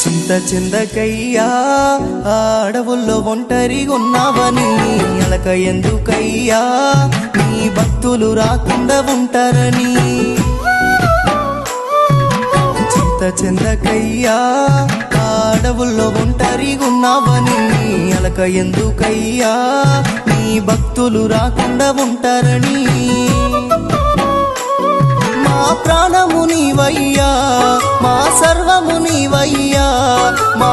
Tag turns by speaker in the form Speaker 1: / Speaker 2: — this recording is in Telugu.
Speaker 1: చింత చిందకయ్యా అడవుల్లో ఒంటరిగున్నావని అలక ఎందుకయ్యా నీ భక్తులు రాకుండా ఉంటారని చింత చిందకయ్యా అడవుల్లో ఒంటరిగున్నావని అలక ఎందుకయ్యా నీ భక్తులు రాకుండా ఉంటారని మా ప్రాణము నీవయ్యా మా సర్వము నీవయ్యా మా